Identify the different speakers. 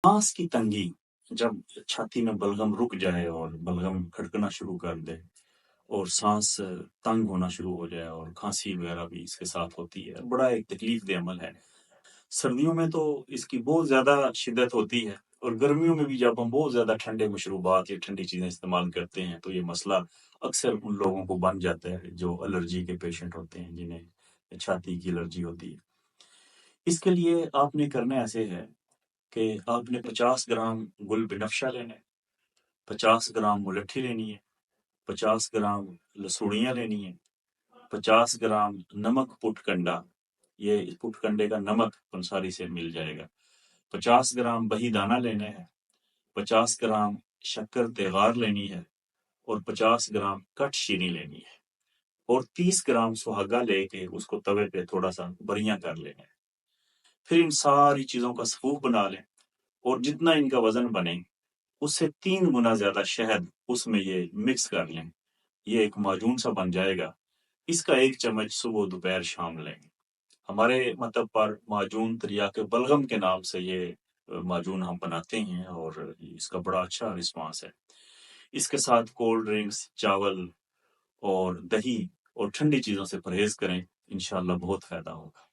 Speaker 1: सांस की तंगी, जब छाती में बलगम रुक जाए और बलगम खड़कना शुरू कर दे और सांस तंग होना शुरू हो जाए और खांसी वगैरह भी इसके साथ होती है, बड़ा एक तकलीफ दे अमल है। सर्दियों में तो इसकी बहुत ज़्यादा शिद्दत होती है, और गर्मियों में भी जब हम बहुत ज़्यादा ठंडे मशरूबात या ठंडी चीज़ें इस्तेमाल करते हैं तो ये मसला अक्सर उन लोगों को बन जाता है जो एलर्जी के पेशेंट होते हैं, जिन्हें छाती की एलर्जी होती है। इसके लिए आपने करना ऐसे है कि आपने 50 ग्राम गुल बिनफ्शा लेना है, 50 ग्राम मुलट्ठी लेनी है, 50 ग्राम लसूड़ियाँ लेनी है, 50 ग्राम नमक पुटकंडा, ये पुटकंडे का नमक पंसारी से मिल जाएगा, 50 ग्राम बही दाना लेना है, 50 ग्राम शक्कर तेगार लेनी है और 50 ग्राम कट शीनी लेनी है, और 30 ग्राम सुहागा लेके उसको तवे पे थोड़ा सा बरियां कर लेना है। फिर इन सारी चीज़ों का सफूफ बना लें, और जितना इनका वजन बने उससे 3 गुना ज़्यादा शहद उसमें ये मिक्स कर लें। ये एक माजून सा बन जाएगा। इसका 1 चम्मच सुबह, दोपहर, शाम लें। हमारे मतलब पर माजून तिर्याक बलगम के नाम से ये माजून हम बनाते हैं, और इसका बड़ा अच्छा रिस्पॉन्स है। इसके साथ कोल्ड ड्रिंक्स, चावल और दही और ठंडी चीज़ों से परहेज़ करें, इंशाअल्लाह बहुत फ़ायदा होगा।